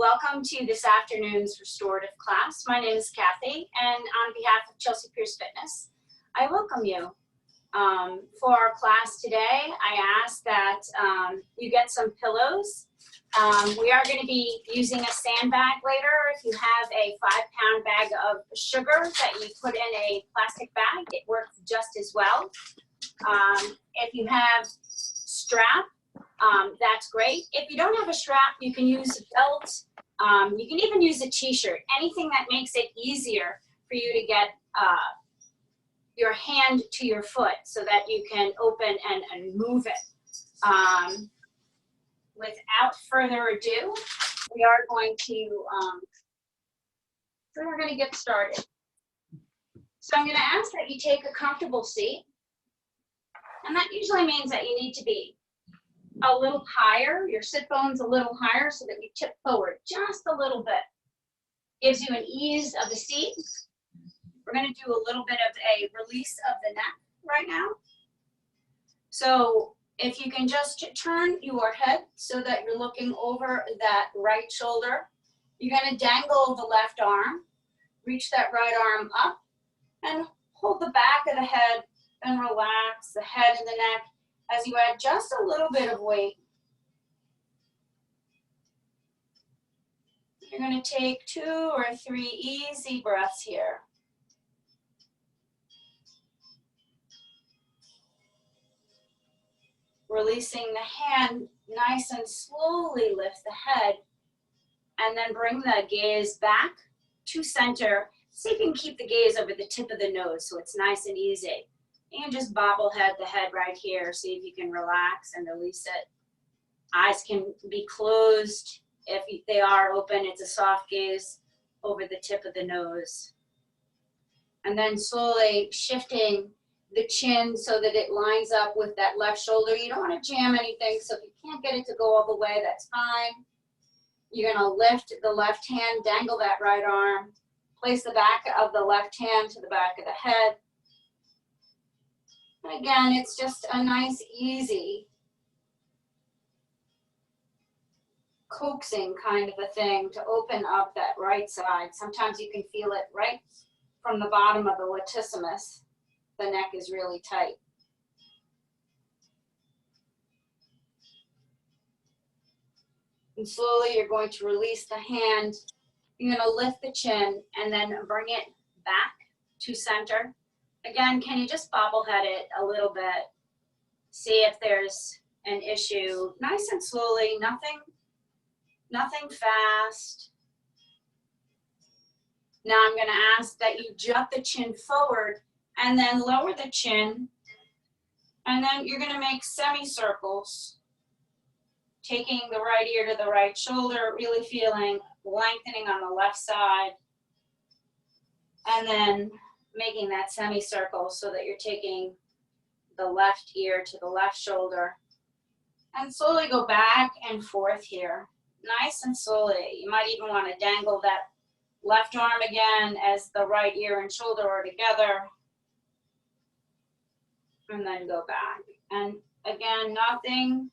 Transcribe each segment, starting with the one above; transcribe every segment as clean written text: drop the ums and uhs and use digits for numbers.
Welcome to this afternoon's restorative class. My name is Kathy, and on behalf of Chelsea Piers Fitness, I welcome you. For our class today, I ask that you get some pillows. We are going to be using a sandbag later. If you have a 5-pound bag of sugar that you put in a plastic bag, it works just as well. If you have strap, that's great. If you don't have a strap, you can use a belt. You can even use a t-shirt, anything that makes it easier for you to get your hand to your foot so that you can open and move it. Without further ado, we're going to get started. So I'm going to ask that you take a comfortable seat, and that usually means that you need to be a little higher, your sit bones a little higher so that you tip forward just a little bit. Gives you an ease of the seat. We're going to do a little bit of a release of the neck right now. So if you can just turn your head so that you're looking over that right shoulder, you're going to dangle the left arm, reach that right arm up, and hold the back of the head and relax the head and the neck as you add just a little bit of weight. You're going to take 2 or 3 easy breaths here. Releasing the hand, nice and slowly lift the head, and then bring the gaze back to center. See if you can keep the gaze over the tip of the nose so it's nice and easy. And just bobblehead the head right here. See if you can relax and release it. Eyes can be closed. If they are open, it's a soft gaze over the tip of the nose. And then slowly shifting the chin so that it lines up with that left shoulder. You don't want to jam anything, so if you can't get it to go all the way, that's fine. You're going to lift the left hand, dangle that right arm, place the back of the left hand to the back of the head. And again, it's just a nice, easy, coaxing kind of a thing to open up that right side. Sometimes you can feel it right from the bottom of the latissimus. The neck is really tight. And slowly you're going to release the hand. You're going to lift the chin and then bring it back to center. Again, can you just bobblehead it a little bit? See if there's an issue. Nice and slowly, nothing fast. Now I'm going to ask that you jut the chin forward and then lower the chin. And then you're going to make semicircles, taking the right ear to the right shoulder, really feeling lengthening on the left side. And then making that semicircle so that you're taking the left ear to the left shoulder. And slowly go back and forth here. Nice and slowly. You might even want to dangle that left arm again as the right ear and shoulder are together. And then go back. And again, nothing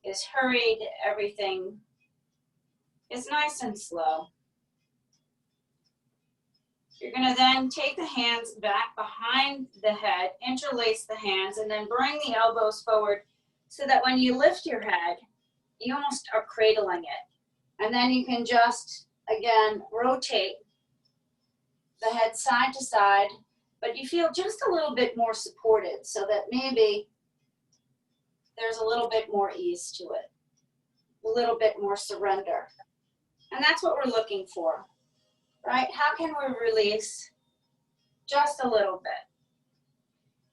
is hurried. Everything is nice and slow. You're going to then take the hands back behind the head, interlace the hands, and then bring the elbows forward so that when you lift your head, you almost are cradling it. And then you can just, again, rotate the head side to side, but you feel just a little bit more supported so that maybe there's a little bit more ease to it, a little bit more surrender. And that's what we're looking for. Right? How can we release just a little bit?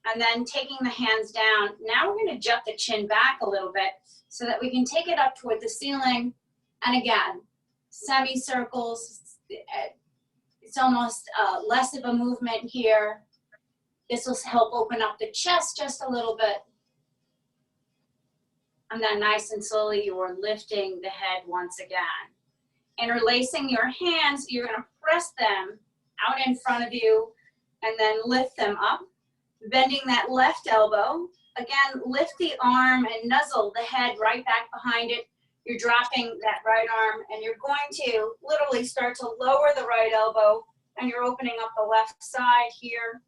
And then taking the hands down, now we're going to jut the chin back a little bit so that we can take it up toward the ceiling. And again, semicircles, it's almost less of a movement here. This will help open up the chest just a little bit. And then nice and slowly you are lifting the head once again. Interlacing your hands, you're going to press them out in front of you and then lift them up. Bending that left elbow. Again, lift the arm and nuzzle the head right back behind it. You're dropping that right arm, and you're going to literally start to lower the right elbow, and you're opening up the left side here.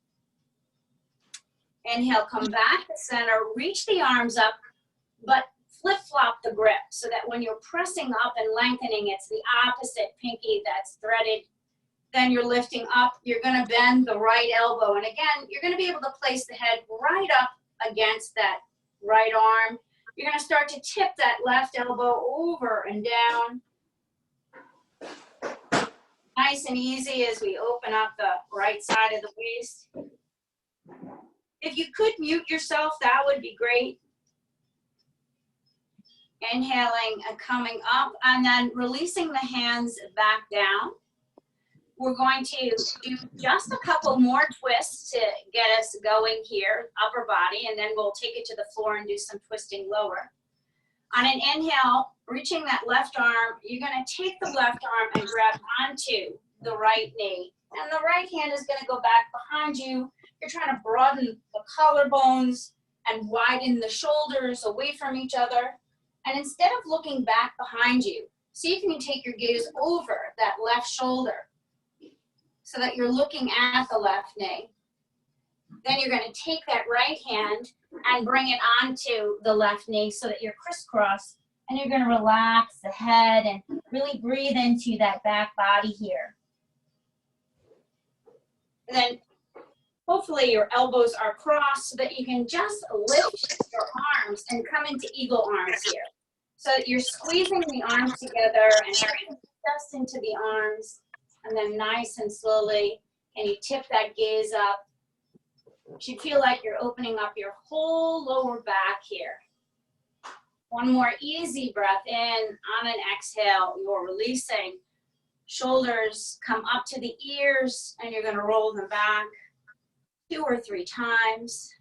Inhale, come back to center, reach the arms up, but flip-flop the grip so that when you're pressing up and lengthening, it's the opposite pinky that's threaded. Then you're lifting up, you're gonna bend the right elbow. And again, you're gonna be able to place the head right up against that right arm. You're gonna start to tip that left elbow over and down. Nice and easy as we open up the right side of the waist. If you could mute yourself, that would be great. Inhaling and coming up, and then releasing the hands back down. We're going to do just a couple more twists to get us going here, upper body, and then we'll take it to the floor and do some twisting lower. On an inhale, reaching that left arm, you're going to take the left arm and grab onto the right knee. And the right hand is going to go back behind you. You're trying to broaden the collarbones and widen the shoulders away from each other. And instead of looking back behind you, see if you can take your gaze over that left shoulder so that you're looking at the left knee. Then you're going to take that right hand and bring it onto the left knee so that you're crisscross, and you're going to relax the head and really breathe into that back body here. And then hopefully your elbows are crossed so that you can just lift your arms and come into eagle arms here. So that you're squeezing the arms together and just into the arms. And then nice and slowly, can you tip that gaze up? You should feel like you're opening up your whole lower back here. One more easy breath in. On an exhale, you're releasing. Shoulders come up to the ears, and you're going to roll them back 2 or 3 times.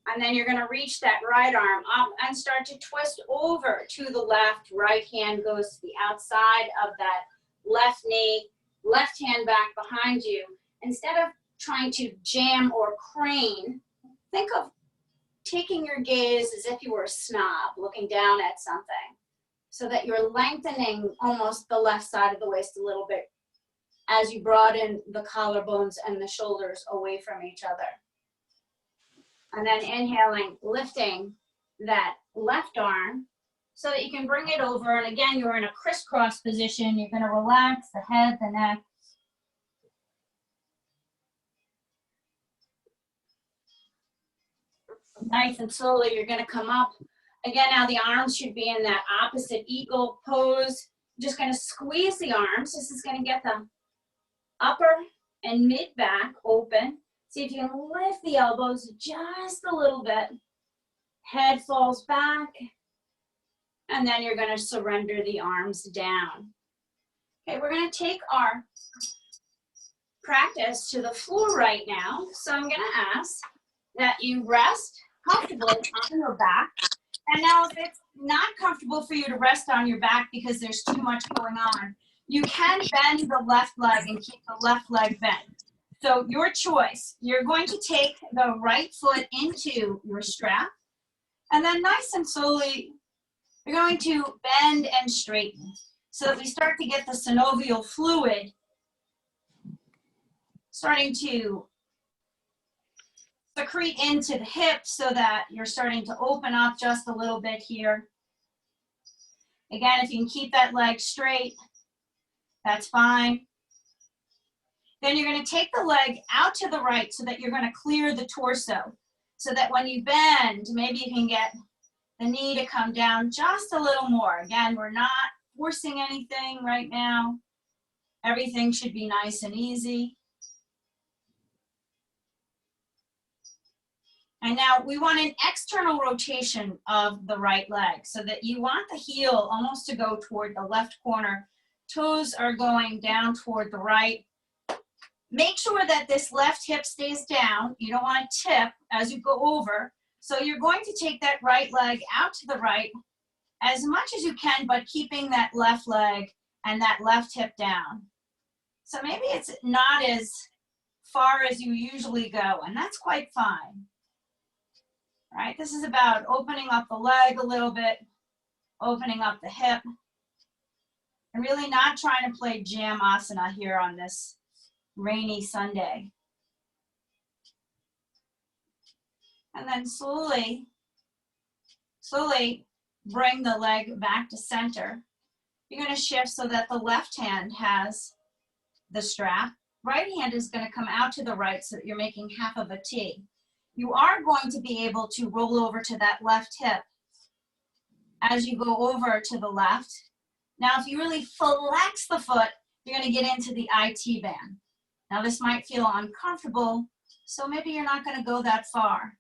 And then you're going to reach that right arm up and start to twist over to the left. Right hand goes to the outside of that left knee. Left hand back behind you. Instead of trying to jam or crane, think of taking your gaze as if you were a snob looking down at something, so that you're lengthening almost the left side of the waist a little bit as you broaden the collarbones and the shoulders away from each other. And then inhaling, lifting that left arm so that you can bring it over. And again, you're in a crisscross position. You're going to relax the head, the neck. Nice and slowly, you're going to come up. Again, now the arms should be in that opposite eagle pose. Just going to squeeze the arms. This is going to get the upper and mid back open. See if you can lift the elbows just a little bit. Head falls back. And then you're going to surrender the arms down. Okay, we're going to take our practice to the floor right now. So I'm going to ask that you rest comfortably on your back. And now if it's not comfortable for you to rest on your back because there's too much going on, you can bend the left leg and keep the left leg bent. So your choice. You're going to take the right foot into your strap, and then nice and slowly, you're going to bend and straighten so that we start to get the synovial fluid starting to secrete into the hips so that you're starting to open up just a little bit here. Again, if you can keep that leg straight, that's fine. Then you're going to take the leg out to the right so that you're going to clear the torso. So that when you bend, maybe you can get the knee to come down just a little more. Again, we're not forcing anything right now. Everything should be nice and easy. And now we want an external rotation of the right leg so that you want the heel almost to go toward the left corner. Toes are going down toward the right. Make sure that this left hip stays down. You don't want to tip as you go over. So you're going to take that right leg out to the right as much as you can, but keeping that left leg and that left hip down. So maybe it's not as far as you usually go, and that's quite fine. All right, this is about opening up the leg a little bit, opening up the hip, and really not trying to play jam asana here on this rainy Sunday. And then slowly bring the leg back to center. You're going to shift so that the left hand has the strap. Right hand is going to come out to the right so that you're making half of a T. You are going to be able to roll over to that left hip as you go over to the left. Now, if you really flex the foot, you're going to get into the IT band. Now, this might feel uncomfortable, so maybe you're not going to go that far.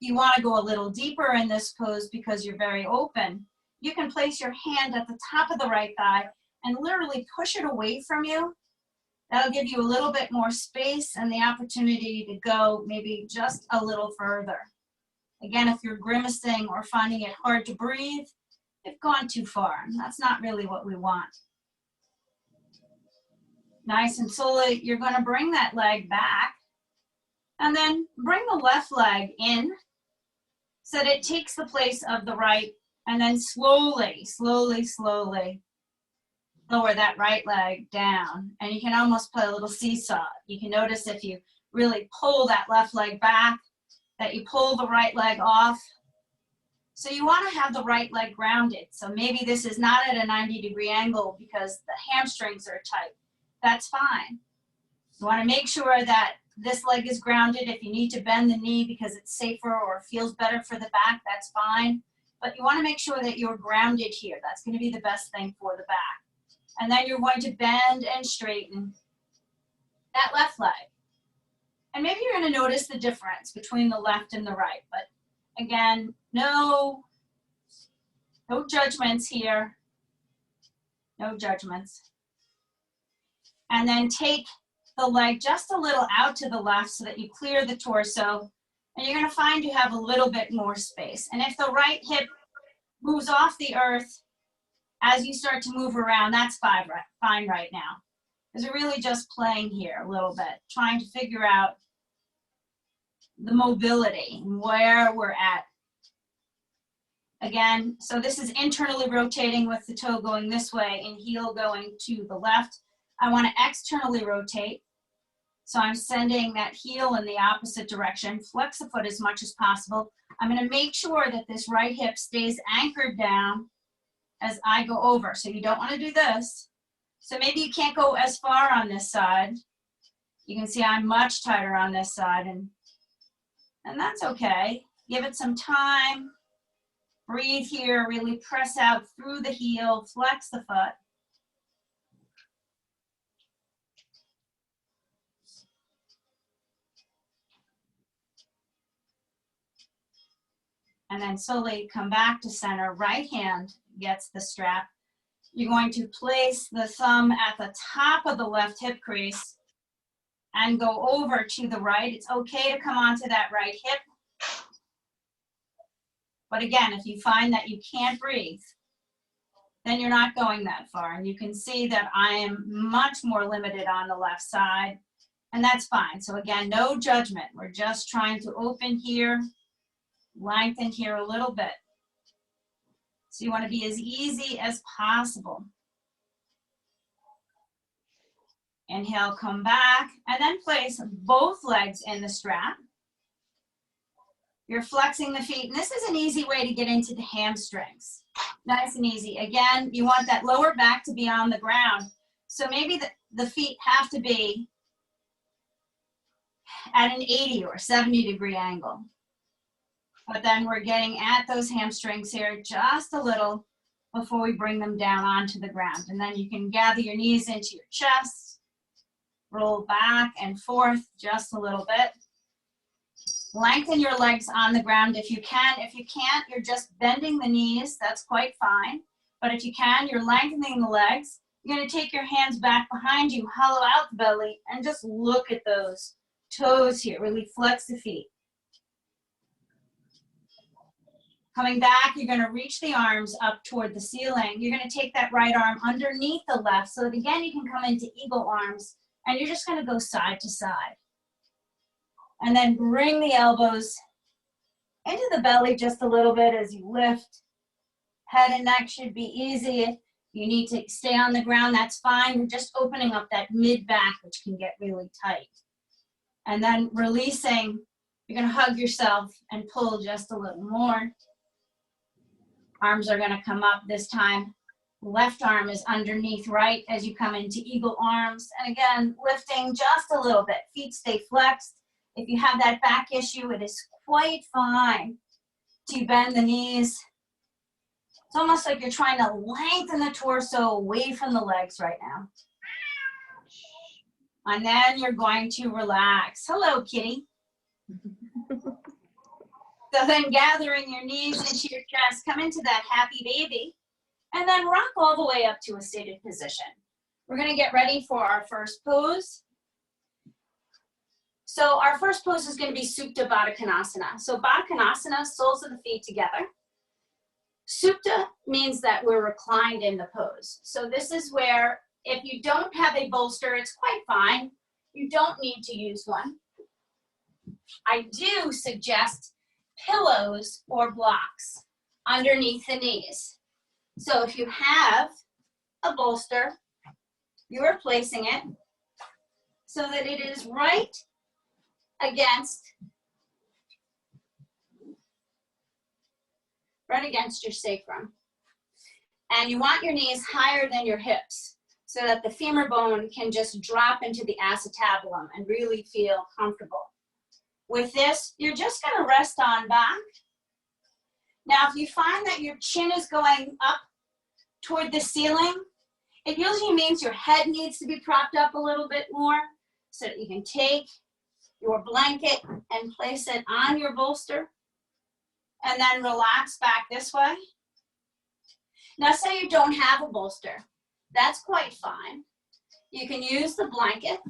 You want to go a little deeper in this pose because you're very open. You can place your hand at the top of the right thigh and literally push it away from you. That'll give you a little bit more space and the opportunity to go maybe just a little further. Again, if you're grimacing or finding it hard to breathe, you've gone too far. That's not really what we want. Nice and slowly, you're going to bring that leg back and then bring the left leg in so that it takes the place of the right, and then slowly lower that right leg down. And you can almost play a little seesaw. You can notice if you really pull that left leg back, that you pull the right leg off. So you want to have the right leg grounded. So maybe this is not at a 90-degree angle because the hamstrings are tight. That's fine. You want to make sure that this leg is grounded. If you need to bend the knee because it's safer or feels better for the back, that's fine. But you want to make sure that you're grounded here. That's going to be the best thing for the back. And then you're going to bend and straighten that left leg. And maybe you're going to notice the difference between the left and the right. But again, no judgments here. No judgments. And then take the leg just a little out to the left so that you clear the torso. And you're going to find you have a little bit more space. And if the right hip moves off the earth as you start to move around, that's fine right now. Because we're really just playing here a little bit, trying to figure out the mobility and where we're at. Again, so this is internally rotating with the toe going this way and heel going to the left. I want to externally rotate. So I'm sending that heel in the opposite direction. Flex the foot as much as possible. I'm going to make sure that this right hip stays anchored down as I go over. So you don't want to do this. So maybe you can't go as far on this side. You can see I'm much tighter on this side, and that's okay. Give it some time. Breathe here, really press out through the heel, flex the foot. And then slowly come back to center. Right hand gets the strap. You're going to place the thumb at the top of the left hip crease and go over to the right. It's okay to come onto that right hip. But again, if you find that you can't breathe, then you're not going that far. And you can see that I am much more limited on the left side, and that's fine. So again, no judgment. We're just trying to open here, lengthen here a little bit. So you want to be as easy as possible. Inhale, come back, and then place both legs in the strap. You're flexing the feet, and this is an easy way to get into the hamstrings. Nice and easy. Again, you want that lower back to be on the ground. So maybe the feet have to be at an 80 or 70-degree angle. But then we're getting at those hamstrings here just a little before we bring them down onto the ground. And then you can gather your knees into your chest, roll back and forth just a little bit. Lengthen your legs on the ground if you can. If you can't, you're just bending the knees. That's quite fine. But if you can, you're lengthening the legs. You're going to take your hands back behind you, hollow out the belly, and just look at those toes here. Really flex the feet. Coming back, you're going to reach the arms up toward the ceiling. You're going to take that right arm underneath the left so that, again, you can come into eagle arms, and you're just going to go side to side. And then bring the elbows into the belly just a little bit as you lift. Head and neck should be easy. If you need to stay on the ground, that's fine. You're just opening up that mid back, which can get really tight. And then releasing, you're gonna hug yourself and pull just a little more. Arms are gonna come up this time. Left arm is underneath right as you come into eagle arms. And again, lifting just a little bit. Feet stay flexed. If you have that back issue, it is quite fine to bend the knees. It's almost like you're trying to lengthen the torso away from the legs right now. And then you're going to relax. Hello, kitty. So then gathering your knees into your chest, come into that happy baby, and then rock all the way up to a seated position. We're gonna get ready for our first pose. So our first pose is gonna be Supta Baddha Konasana. So Baddha Konasana, soles of the feet together. Supta means that we're reclined in the pose. So this is where, if you don't have a bolster, it's quite fine. You don't need to use one. I do suggest pillows or blocks underneath the knees. So if you have a bolster, you are placing it so that it is right against your sacrum. And you want your knees higher than your hips so that the femur bone can just drop into the acetabulum and really feel comfortable. With this, you're just gonna rest on back. Now, if you find that your chin is going up toward the ceiling, it usually means your head needs to be propped up a little bit more so that you can take your blanket and place it on your bolster and then relax back this way. Now, say you don't have a bolster. That's quite fine. You can use the blanket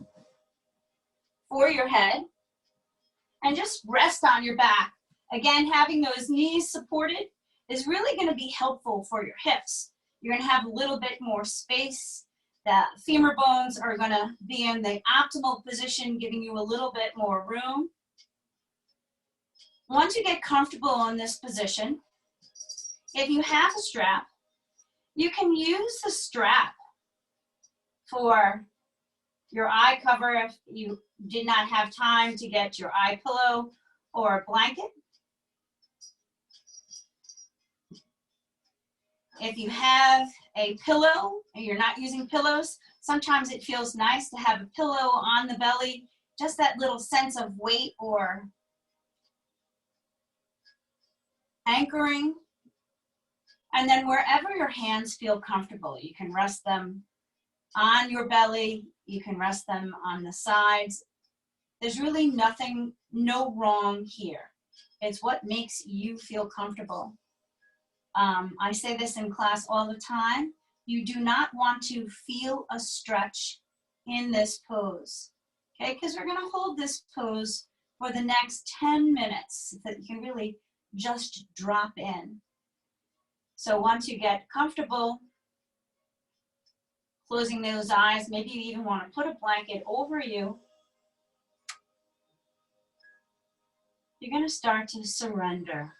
for your head and just rest on your back. Again, having those knees supported is really going to be helpful for your hips. You're going to have a little bit more space. The femur bones are going to be in the optimal position, giving you a little bit more room. Once you get comfortable in this position, if you have a strap, you can use the strap for your eye cover if you did not have time to get your eye pillow or a blanket. If you have a pillow and you're not using pillows, sometimes it feels nice to have a pillow on the belly, just that little sense of weight or anchoring. And then wherever your hands feel comfortable, you can rest them on your belly, you can rest them on the sides. There's really nothing, no wrong here. It's what makes you feel comfortable. I say this in class all the time. You do not want to feel a stretch in this pose, okay? Because we're gonna hold this pose for the next 10 minutes so that you can really just drop in. So once you get comfortable, closing those eyes, maybe you even want to put a blanket over you, you're going to start to surrender.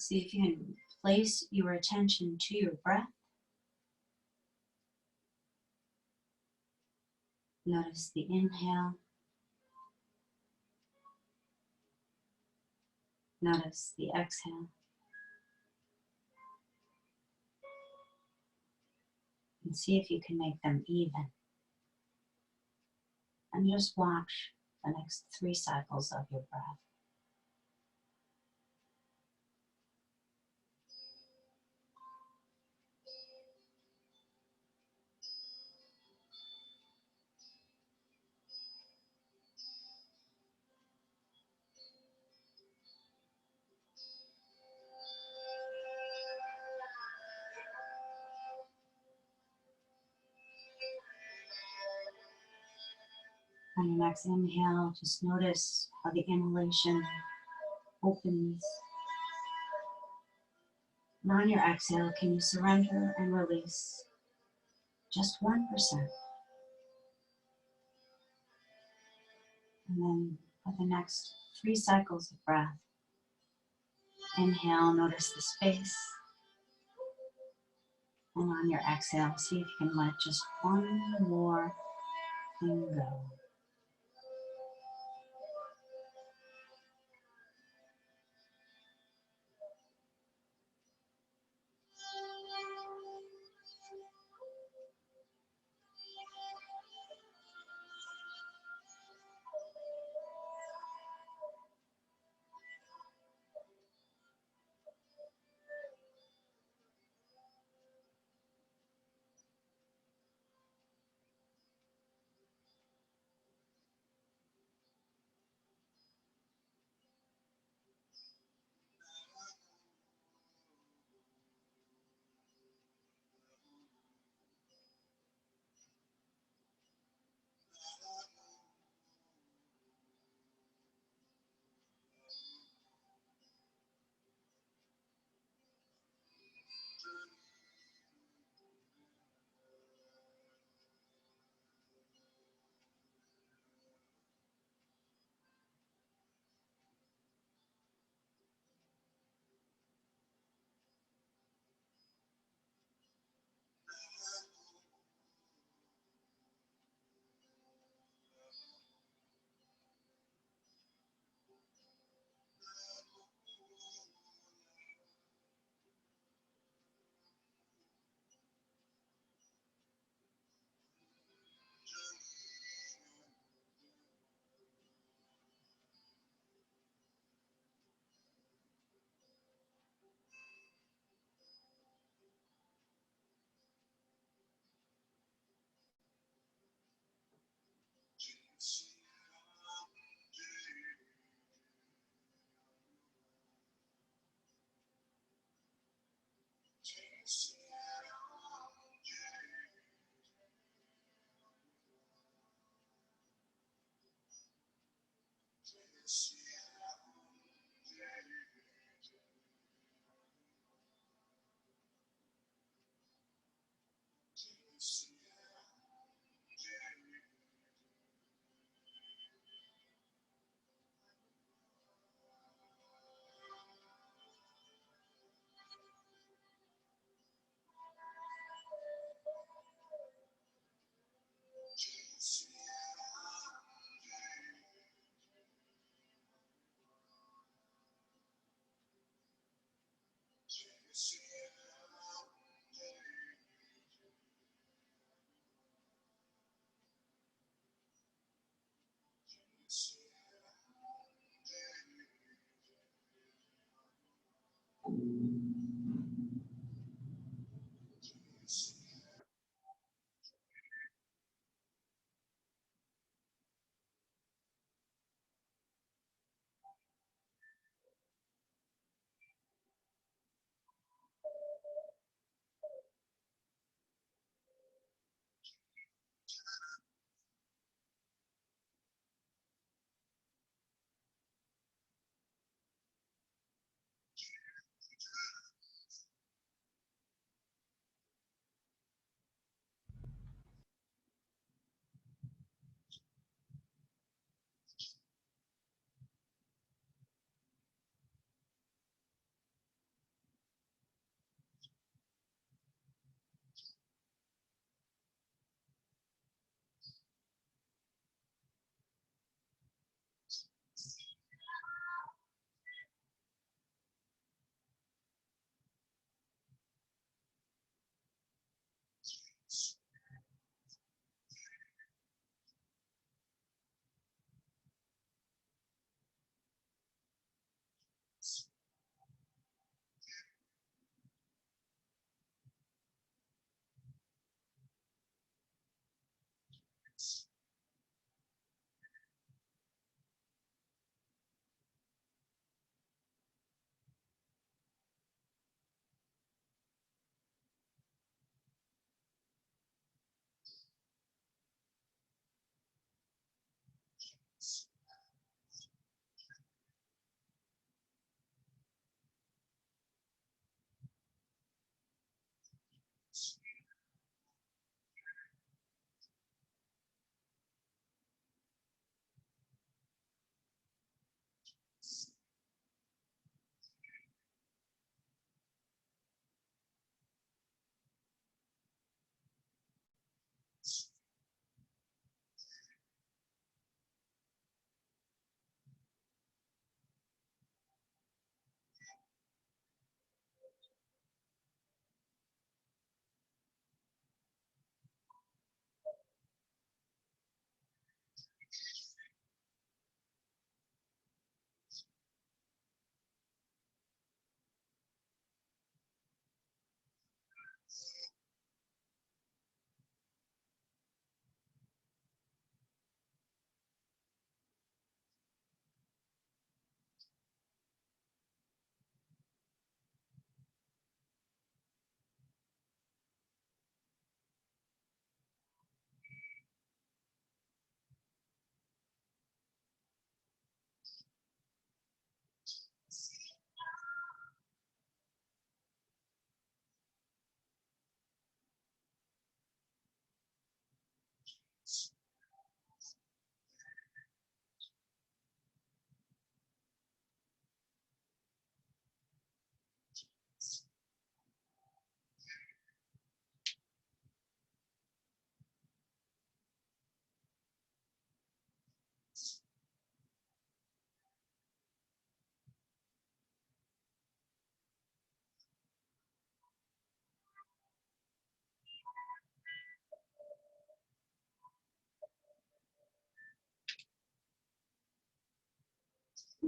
See if you can place your attention to your breath. Notice the inhale. Notice the exhale. And see if you can make them even. And just watch the next 3 cycles of your breath. On your next inhale, just notice how the inhalation opens. And on your exhale, can you surrender and release just 1%? And then for the next 3 cycles of breath, inhale, notice the space. And on your exhale, see if you can let just one more thing go.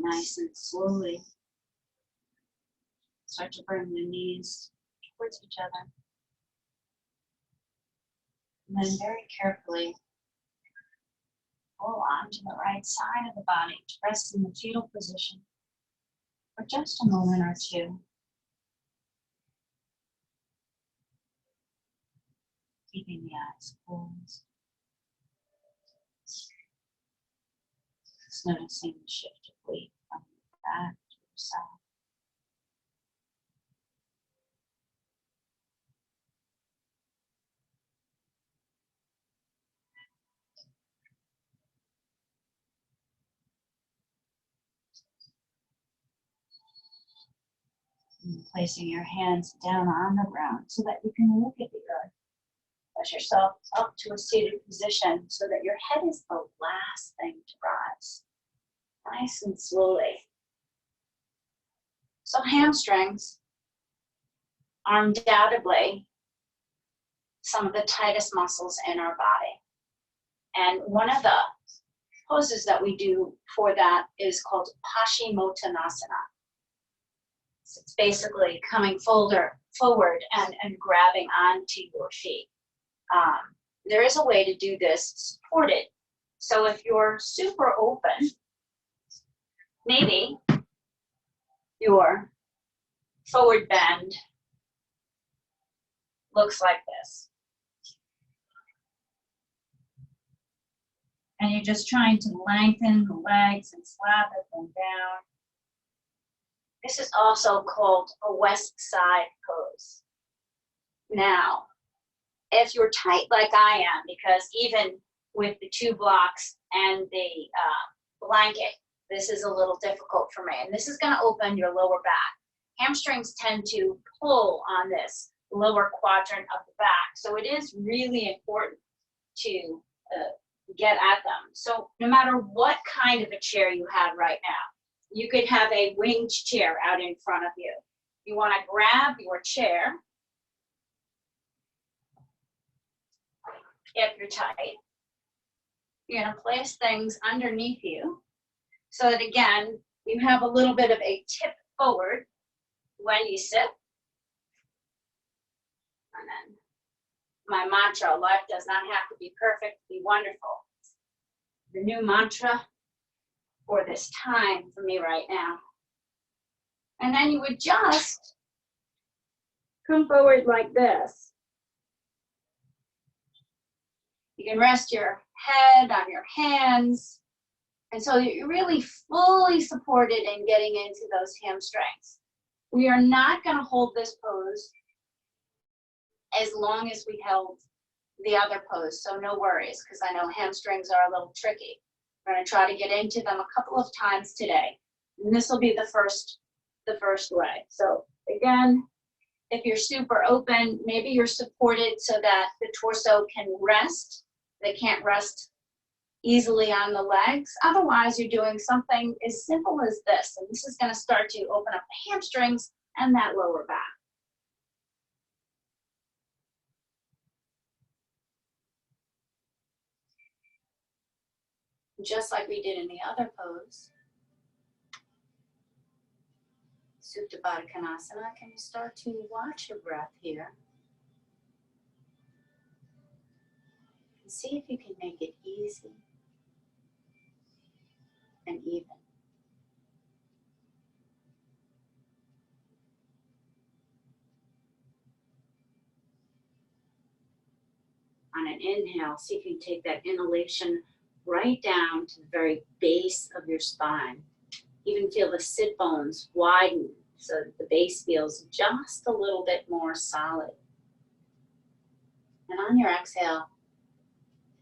Nice and slowly start to bring the knees towards each other. And then very carefully pull onto the right side of the body to rest in the fetal position for just a moment or two. Keeping the eyes closed. Just noticing the shift of weight from the back to the side. And placing your hands down on the ground so that you can look at the earth. Push yourself up to a seated position so that your head is the last thing to rise. Nice and slowly. So hamstrings are undoubtedly some of the tightest muscles in our body. And one of the poses that we do for that is called Paschimottanasana. So it's basically coming forward and grabbing onto your feet. There is a way to do this supported. So if you're super open, maybe your forward bend looks like this. And you're just trying to lengthen the legs and slather them down. This is also called a west side pose. Now, if you're tight like I am, because even with the 2 blocks and the blanket, this is a little difficult for me. And this is going to open your lower back. Hamstrings tend to pull on this lower quadrant of the back. So it is really important to get at them. So no matter what kind of a chair you have right now, you could have a winged chair out in front of you. You want to grab your chair if you're tight. You're going to place things underneath you so that, again, you have a little bit of a tip forward when you sit. And then my mantra, life does not have to be perfect to be wonderful. The new mantra for this time for me right now. And then you would just come forward like this. You can rest your head on your hands. And so you're really fully supported in getting into those hamstrings. We are not going to hold this pose as long as we held the other pose, so no worries, because I know hamstrings are a little tricky. We're going to try to get into them a couple of times today, and this will be the first way. So again, if you're super open, maybe you're supported so that the torso can rest. They can't rest easily on the legs. Otherwise, you're doing something as simple as this, and this is going to start to open up the hamstrings and that lower back. Just like we did in the other pose, Supta Baddha Konasana, can you start to watch your breath here? And see if you can make it easy and even. On an inhale, see if you can take that inhalation right down to the very base of your spine. Even feel the sit bones widen so that the base feels just a little bit more solid. And on your exhale,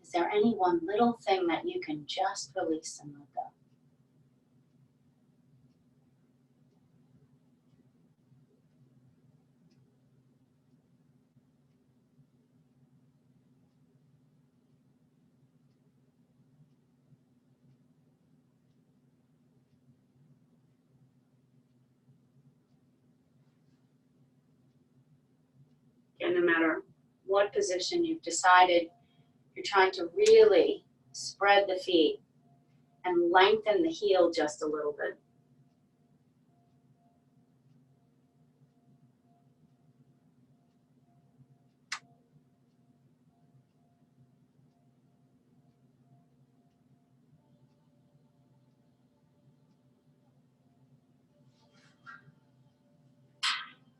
is there any one little thing that you can just release and let go? And no matter what position you've decided, you're trying to really spread the feet and lengthen the heel just a little bit.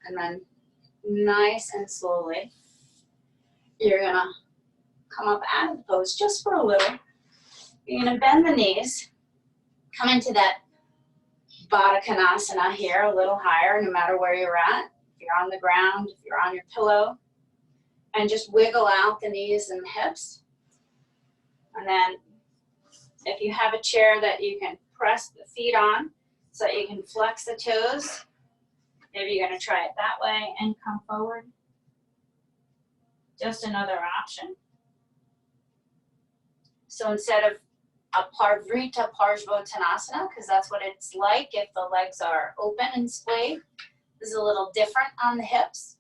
And then nice and slowly, you're gonna come up out of the pose just for a little. You're gonna bend the knees, come into that Baddha Konasana here, a little higher, no matter where you're at. If you're on the ground, if you're on your pillow, and just wiggle out the knees and the hips. And then if you have a chair that you can press the feet on so that you can flex the toes, maybe you're gonna try it that way and come forward. Just another option. So instead of a Parvrita Parsvottanasana, because that's what it's like if the legs are open and splayed, this is a little different on the hips.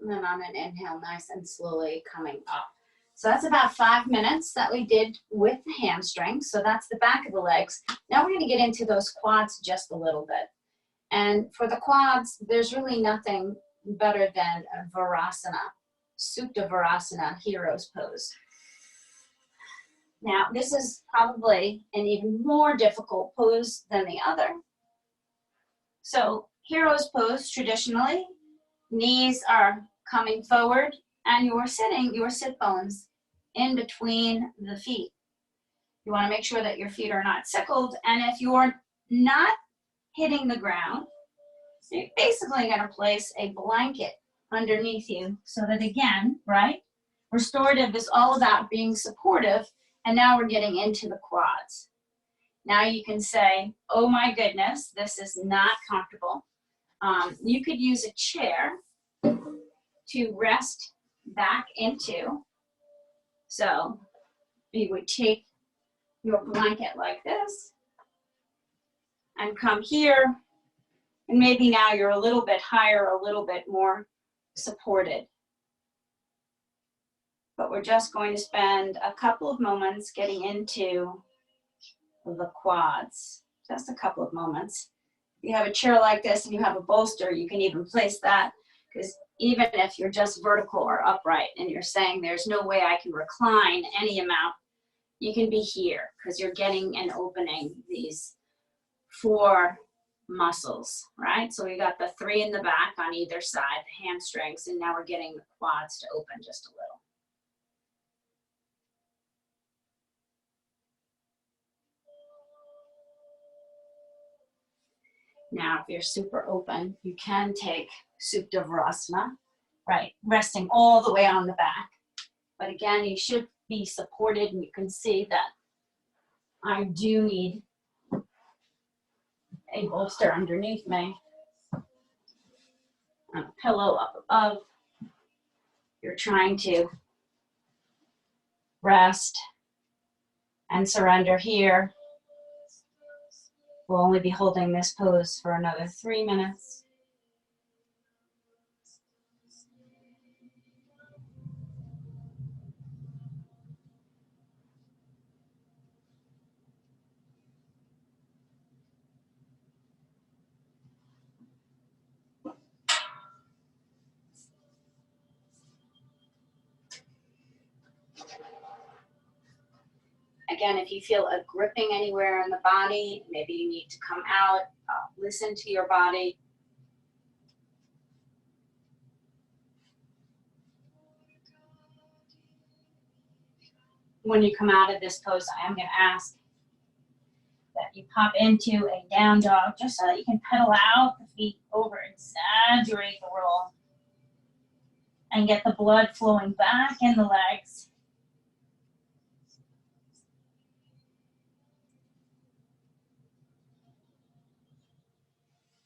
And then on an inhale, nice and slowly coming up. So that's about 5 minutes that we did with the hamstrings. So that's the back of the legs. Now we're going to get into those quads just a little bit. And for the quads, there's really nothing better than a Virasana, Supta Virasana, hero's pose. Now, this is probably an even more difficult pose than the other. So hero's pose, traditionally, knees are coming forward and you're sitting, your sit bones in between the feet. You want to make sure that your feet are not sickled, and if you're not hitting the ground, so you're basically going to place a blanket underneath you so that, again, right, restorative is all about being supportive, and now we're getting into the quads. Now you can say, oh my goodness, this is not comfortable. You could use a chair to rest back into. So you would take your blanket like this and come here, and maybe now you're a little bit higher, a little bit more supported. But we're just going to spend a couple of moments getting into the quads. Just a couple of moments. If you have a chair like this and you have a bolster, you can even place that, because even if you're just vertical or upright and you're saying there's no way I can recline any amount, you can be here because you're getting and opening these 4 muscles, right? So we got the 3 in the back on either side, the hamstrings, and now we're getting the quads to open just a little. Now, if you're super open, you can take Supta Virasana, right? Resting all the way on the back. But again, you should be supported, and you can see that I do need a bolster underneath me and a pillow up above. You're trying to rest and surrender here. We'll only be holding this pose for another 3 minutes. Again, if you feel a gripping anywhere in the body, maybe you need to come out, listen to your body. When you come out of this pose, I am going to ask that you pop into a down dog just so that you can pedal out the feet over, exaggerate the roll, and get the blood flowing back in the legs.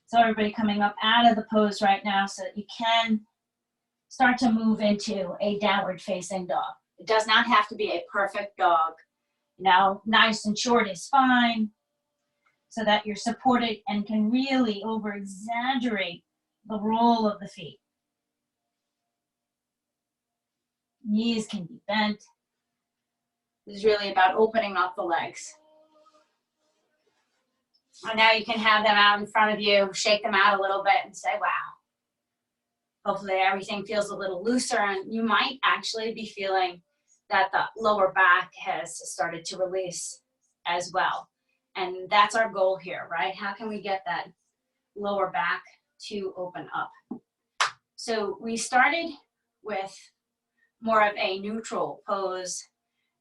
So everybody coming up out of the pose right now so that you can start to move into a downward facing dog. It does not have to be a perfect dog. You know, nice and short is fine. so that you're supported and can really over-exaggerate the roll of the feet. Knees can be bent. This is really about opening up the legs. And now you can have them out in front of you, shake them out a little bit and say, wow. Hopefully everything feels a little looser, and you might actually be feeling that the lower back has started to release as well. And that's our goal here, right? How can we get that lower back to open up? So we started with more of a neutral pose.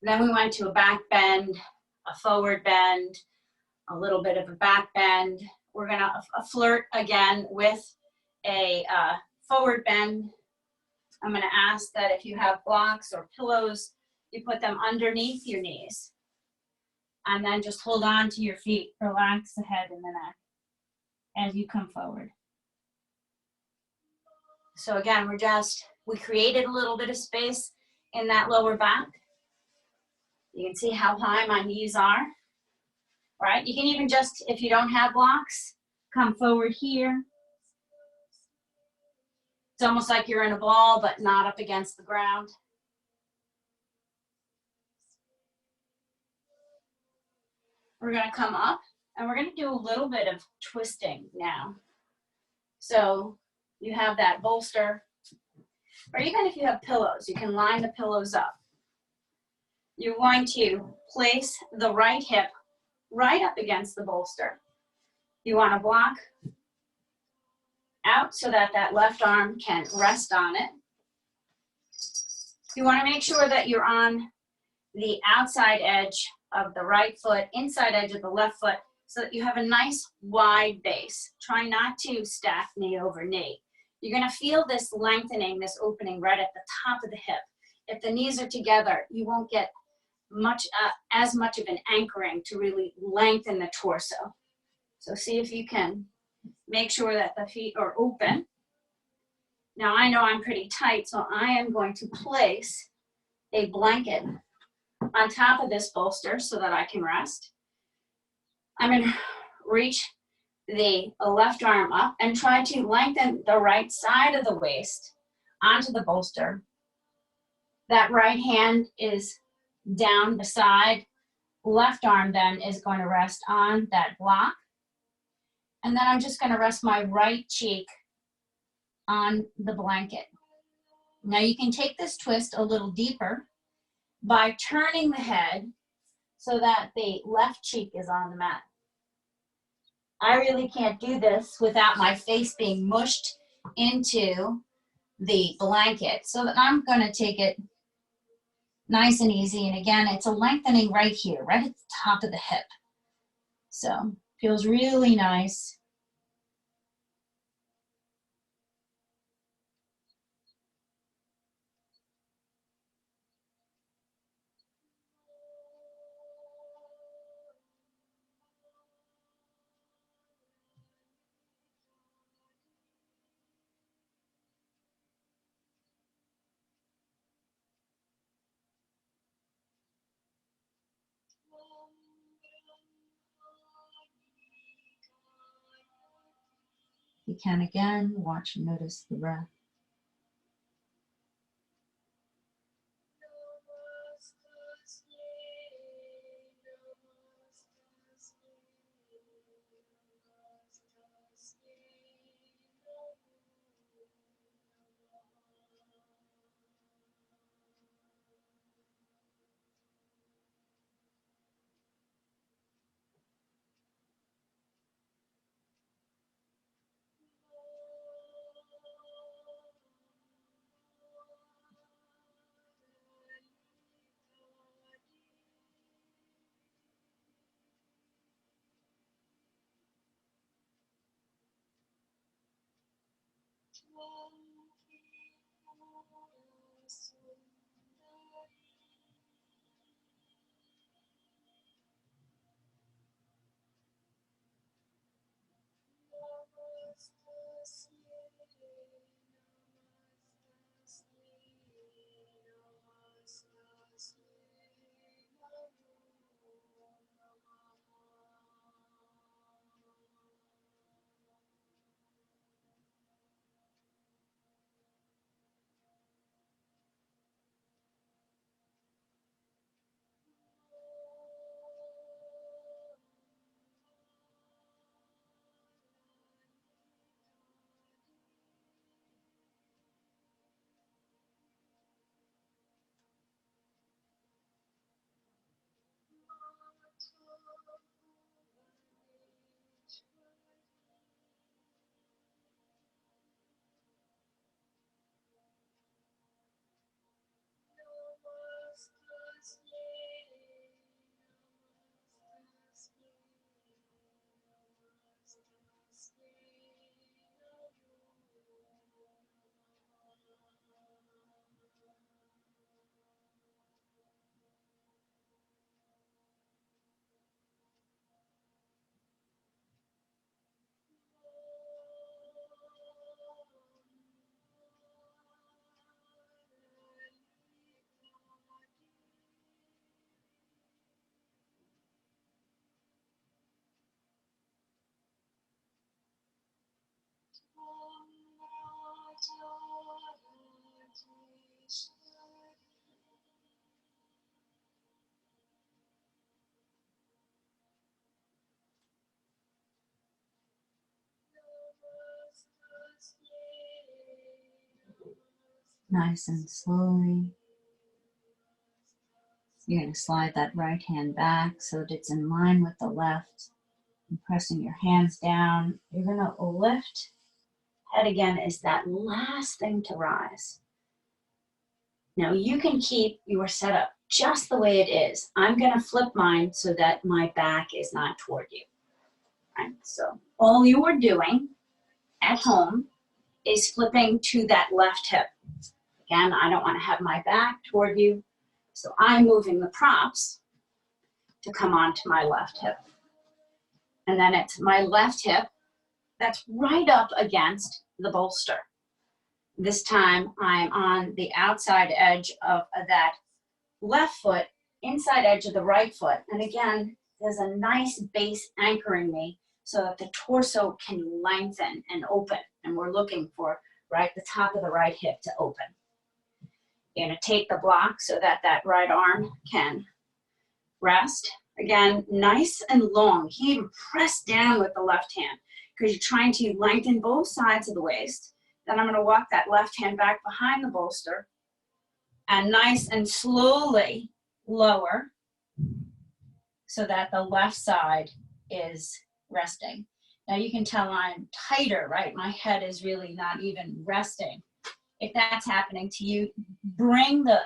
Then we went to a back bend, a forward bend, a little bit of a back bend. We're gonna flirt again with a forward bend. I'm gonna ask that if you have blocks or pillows, you put them underneath your knees. And then just hold on to your feet, relax the head and the neck as you come forward. So again, we created a little bit of space in that lower back. You can see how high my knees are, right? You can even just, if you don't have blocks, come forward here. It's almost like you're in a ball, but not up against the ground. We're gonna come up and we're gonna do a little bit of twisting now. So you have that bolster, or even if you have pillows, you can line the pillows up. You're going to place the right hip right up against the bolster. You want to block out so that that left arm can rest on it. You want to make sure that you're on the outside edge of the right foot, inside edge of the left foot, so that you have a nice wide base. Try not to stack knee over knee. You're going to feel this lengthening, this opening right at the top of the hip. If the knees are together, you won't get as much of an anchoring to really lengthen the torso. So see if you can make sure that the feet are open. Now I know I'm pretty tight, so I am going to place a blanket on top of this bolster so that I can rest. I'm going to reach the left arm up and try to lengthen the right side of the waist onto the bolster. That right hand is down beside, left arm then is going to rest on that block. And then I'm just going to rest my right cheek on the blanket. Now you can take this twist a little deeper by turning the head so that the left cheek is on the mat. I really can't do this without my face being mushed into the blanket. So that I'm going to take it nice and easy. And again, it's a lengthening right here, right at the top of the hip. So feels really nice. You can again watch and notice the breath. Nice and slowly. You're going to slide that right hand back so that it's in line with the left. And pressing your hands down. You're going to lift. Head again is that last thing to rise. Now you can keep your setup just the way it is. I'm going to flip mine so that my back is not toward you. Right? So all you are doing at home is flipping to that left hip. Again, I don't want to have my back toward you, so I'm moving the props to come onto my left hip. And then it's my left hip that's right up against the bolster. This time I'm on the outside edge of that left foot, inside edge of the right foot. And again, there's a nice base anchoring me so that the torso can lengthen and open. And we're looking for right the top of the right hip to open. You're going to take the block so that that right arm can rest. Again, nice and long. You can even press down with the left hand because you're trying to lengthen both sides of the waist. Then I'm going to walk that left hand back behind the bolster and nice and slowly lower so that the left side is resting. Now you can tell I'm tighter, right? My head is really not even resting. If that's happening to you, bring the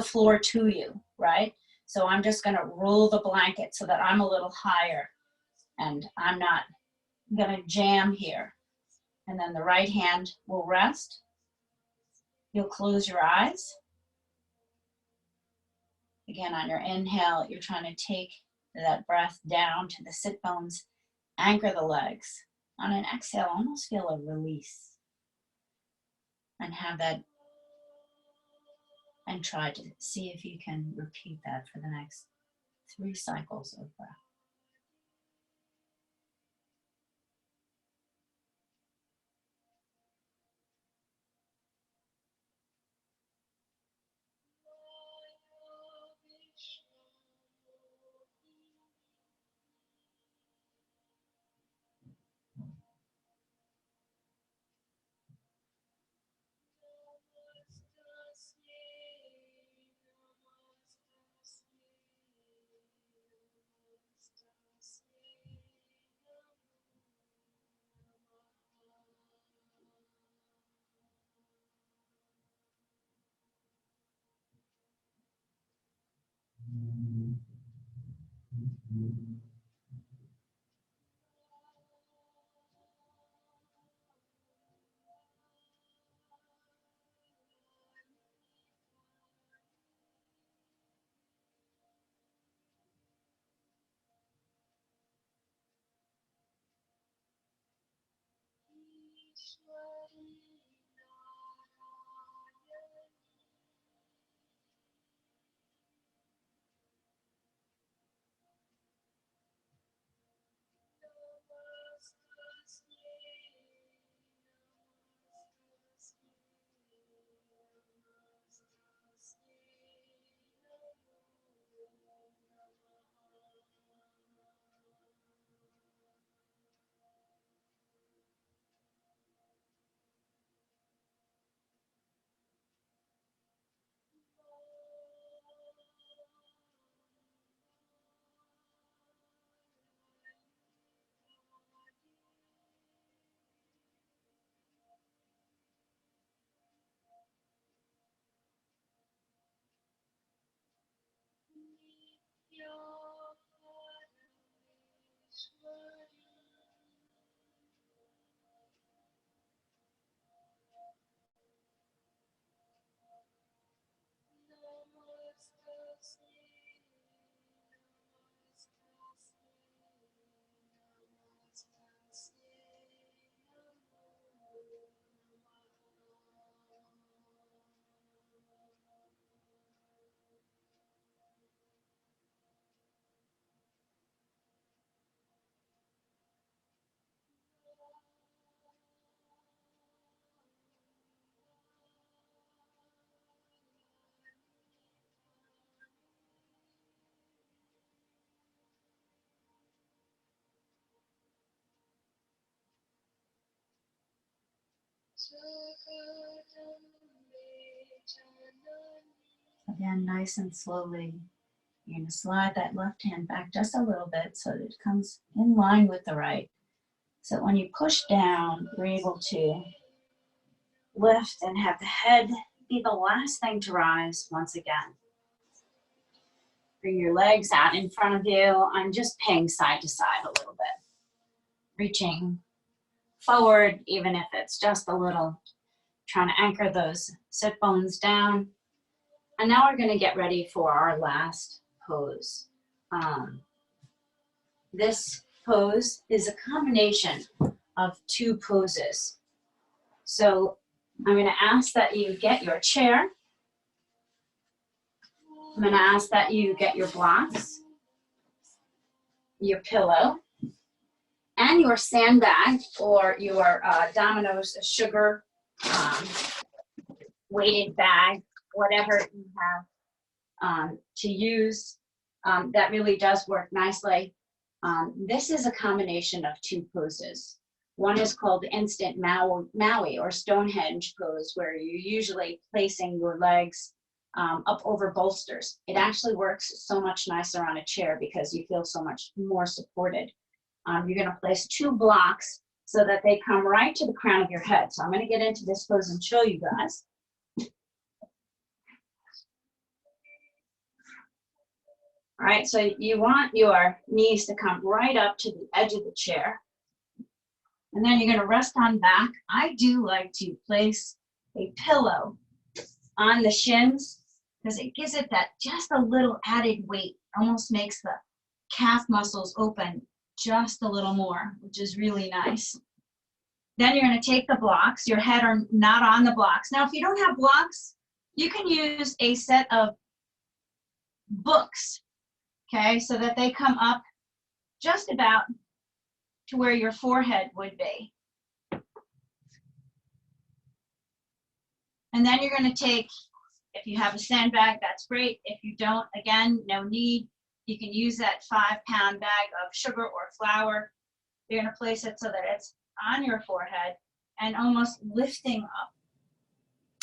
floor to you, right? So I'm just gonna roll the blanket so that I'm a little higher and I'm not gonna jam here. And then the right hand will rest. You'll close your eyes. Again, on your inhale, you're trying to take that breath down to the sit bones, anchor the legs. On an exhale, almost feel a release. And have that, and try to see if you can repeat that for the next 3 cycles of breath. Again, nice and slowly. You're going to slide that left hand back just a little bit so that it comes in line with the right. So when you push down, you're able to lift and have the head be the last thing to rise once again. Bring your legs out in front of you. I'm just paying side to side a little bit. Reaching forward, even if it's just a little. Trying to anchor those sit bones down. And now we're going to get ready for our last pose. This pose is a combination of two poses. So I'm going to ask that you get your chair. I'm going to ask that you get your blocks, your pillow, and your sandbag or your Domino's sugar weighted bag, whatever you have to use. That really does work nicely. This is a combination of two poses. One is called instant Maui or Stonehenge pose, where you're usually placing your legs up over bolsters. It actually works so much nicer on a chair because you feel so much more supported. You're going to place two blocks so that they come right to the crown of your head. So I'm going to get into this pose and show you guys. All right, so you want your knees to come right up to the edge of the chair. And then you're going to rest on back. I do like to place a pillow on the shins because it gives it that just a little added weight. Almost makes the calf muscles open just a little more, which is really nice. Then you're going to take the blocks. Your head are not on the blocks. Now, if you don't have blocks, you can use a set of books, okay, so that they come up just about to where your forehead would be. And then you're going to take, if you have a sandbag, that's great. If you don't, again, no need. You can use that 5-pound bag of sugar or flour. You're going to place it so that it's on your forehead and almost lifting up.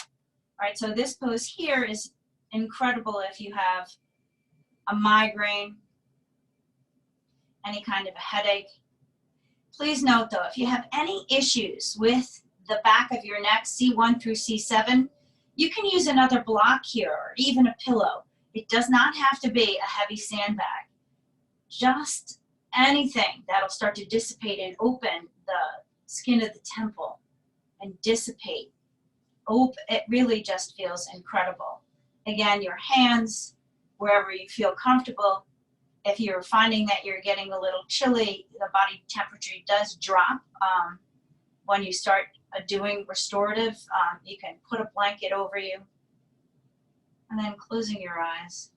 All right, so this pose here is incredible if you have a migraine, any kind of a headache. Please note though, if you have any issues with the back of your neck, C1 through C7, you can use another block here or even a pillow. It does not have to be a heavy sandbag. Just anything that'll start to dissipate and open the skin of the temple and dissipate. It really just feels incredible. Again, your hands, wherever you feel comfortable. If you're finding that you're getting a little chilly, the body temperature does drop when you start doing restorative. You can put a blanket over you and then closing your eyes.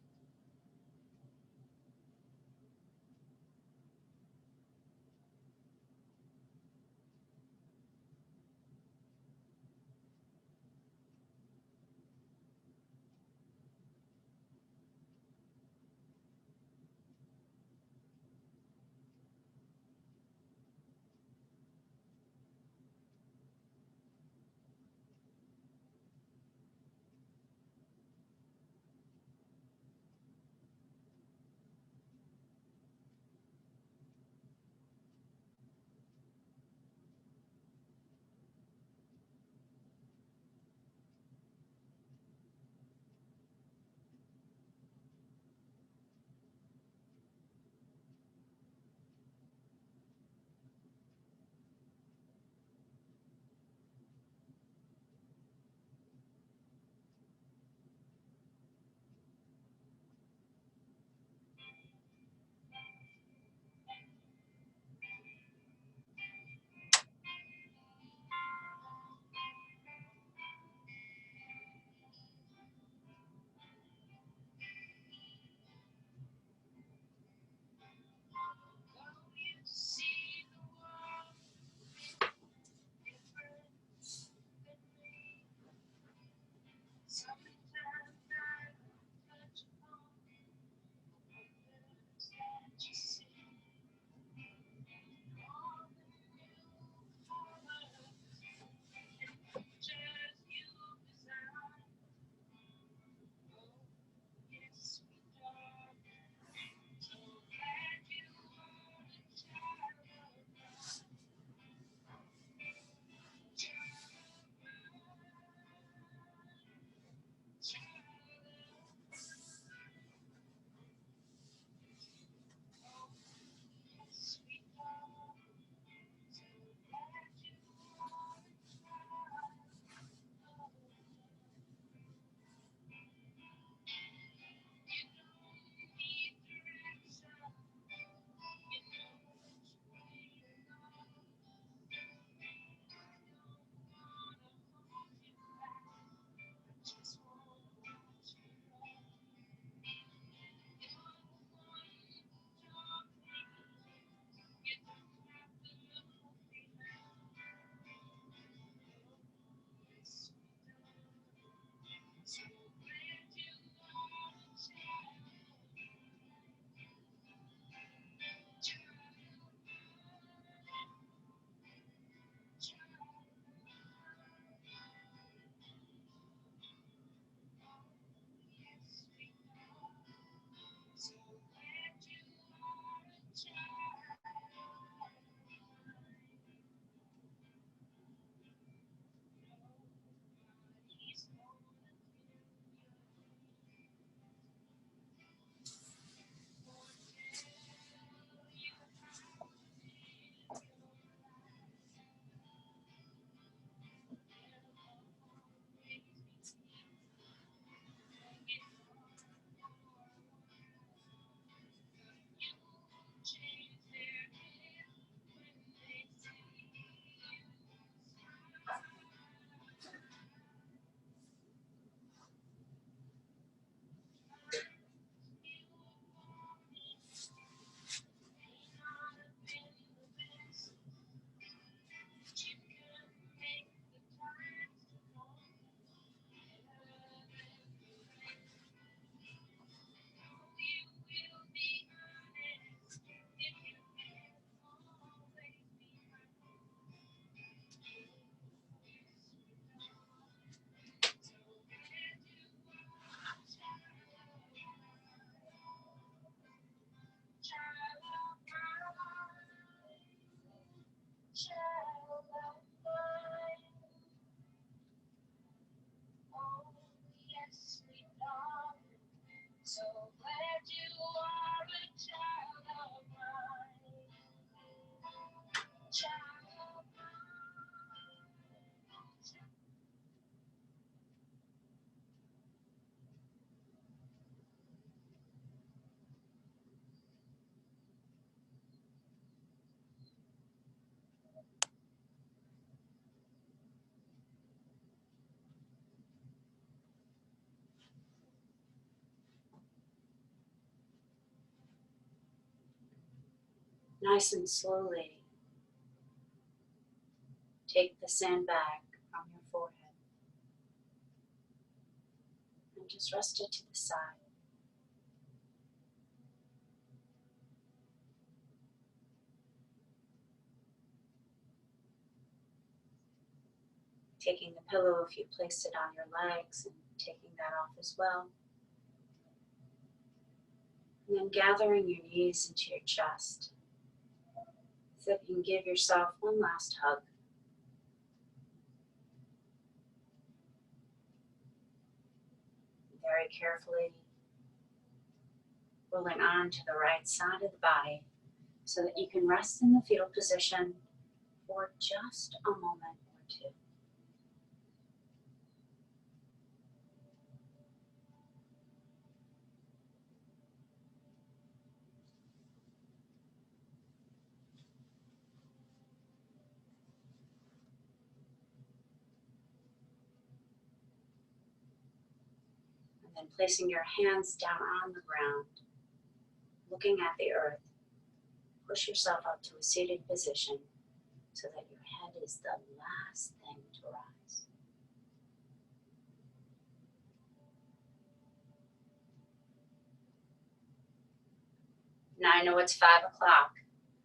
Nice and slowly, take the sandbag from your forehead and just rest it to the side. Taking the pillow if you placed it on your legs and taking that off as well. And then gathering your knees into your chest so that you can give yourself one last hug. Very carefully rolling on to the right side of the body so that you can rest in the fetal position for just a moment or two. And then placing your hands down on the ground, looking at the earth, push yourself up to a seated position so that your head is the last thing to rise. Now I know it's 5 o'clock,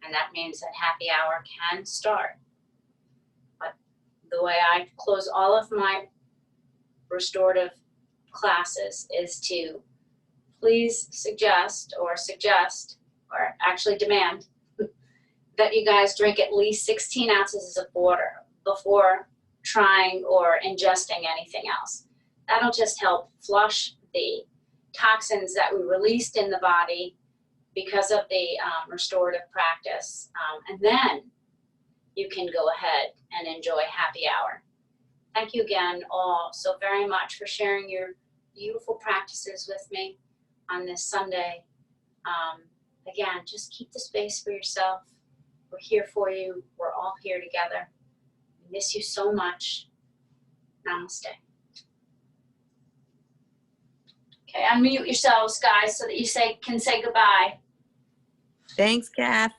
and that means that happy hour can start. But the way I close all of my restorative classes is to please suggest or actually demand that you guys drink at least 16 ounces of water before trying or ingesting anything else. That'll just help flush the toxins that we released in the body because of the restorative practice. And then you can go ahead and enjoy happy hour. Thank you again all so very much for sharing your beautiful practices with me on this Sunday. Again, just keep the space for yourself. We're here for you. We're all here together. We miss you so much. Namaste. Okay, unmute yourselves, guys, so that you can say goodbye. Thanks, Kath.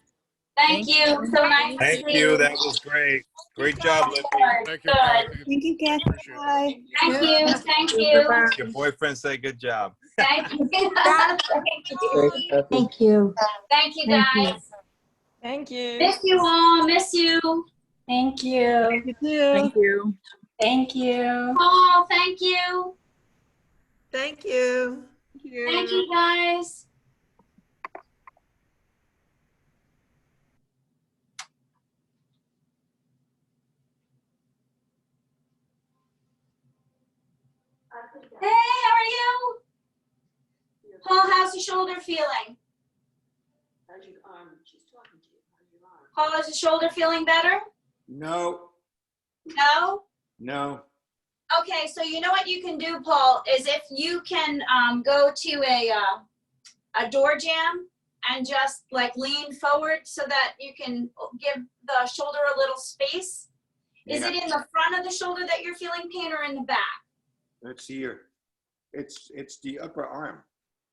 Thank you. So nice to see Thank you. That was great. Great job, Libby. Thank you, Good. Kathy. Thank you, Kath. Appreciate it. Bye. Thank you. Thank you. Your boyfriend say good job. Thank you. Thanks, Kathy. Thank you. Thank you, Thank you. guys. Thank you. Miss you all. Miss you. Thank you. You too. Thank you. Thank you. Oh, thank you. Thank you. Thank you, guys. Hey, how are you? Paul, how's your shoulder feeling? Paul, is your shoulder feeling better? No, No? no. Okay, so you know what you can do, Paul, is if you can go to a door jamb and just like lean forward so that you can give the shoulder a little space. Is Yeah. it in the front of the shoulder that you're feeling pain or in the back? It's here. It's the upper arm,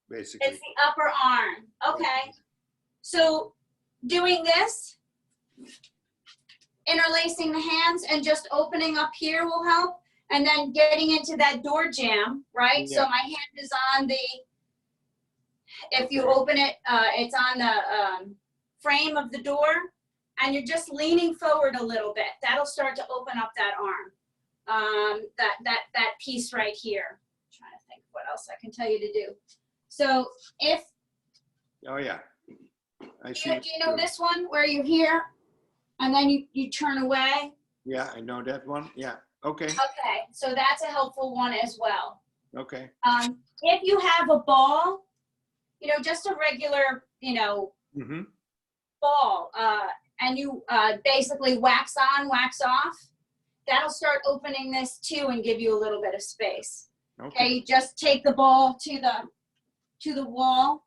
basically. It's the upper arm. Okay. So doing this, interlacing the hands and just opening up here will help. And then getting into that door jamb, right? Yeah. So my hand is on the, if you open it, it's on the frame of the door, and you're just leaning forward a little bit. That'll start to open up that arm, that piece right here. I'm trying to think what else I can tell you to do. So if, Oh, yeah. I do see. you know this one where you're here, and then you turn away? Yeah, I know that one. Yeah. Okay. Okay, so that's a helpful one as well. Okay. If you have a ball, just a regular, Mm-hmm. ball, and you basically wax on, wax off, that'll start opening this too and give you a little bit of space. Okay, you just take the ball to the wall,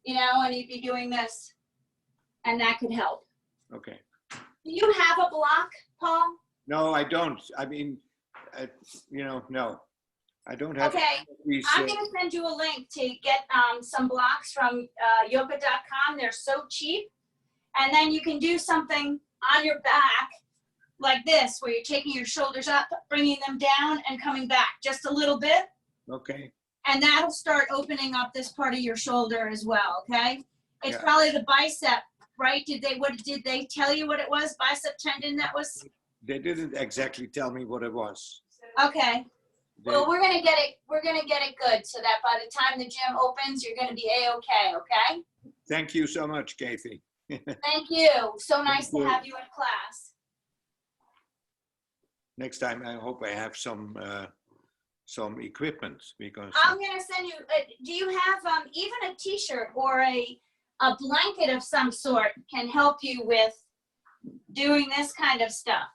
and you'd be doing this, and that could help. Okay. Do you have a block, Paul? No, I don't. I mean, no. I don't have Okay, these. I'm going to send you a link to get some blocks from yoga.com. They're so cheap, And then you can do something on your back like this, where you're taking your shoulders up, bringing them down and coming back just a little bit. Okay. And that'll start opening up this part of your shoulder as well, okay? It's Yeah. probably the bicep, right? Did they tell you what it was? Bicep tendon that was? They didn't exactly tell me what it was. Okay. They- Well, we're gonna get it good so that by the time the gym opens, you're gonna be A-okay, okay? Thank you so much, Kathy. Thank you. So nice to you. have you in class. Next time, I hope I have some equipment because I'm gonna send you, do you have even a t-shirt or a blanket of some sort can help you with doing this kind of stuff,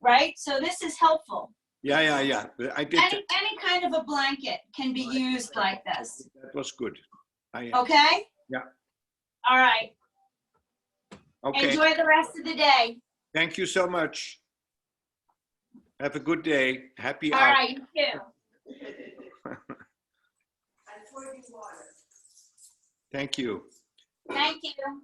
right? So this is helpful. yeah. But I did. Any kind of a blanket can be used like this, That was good. okay? Yeah. All right, Okay. enjoy the rest of the day. Thank you so much. Have a good day. Happy All hour. right, you too. Thank you. Thank you.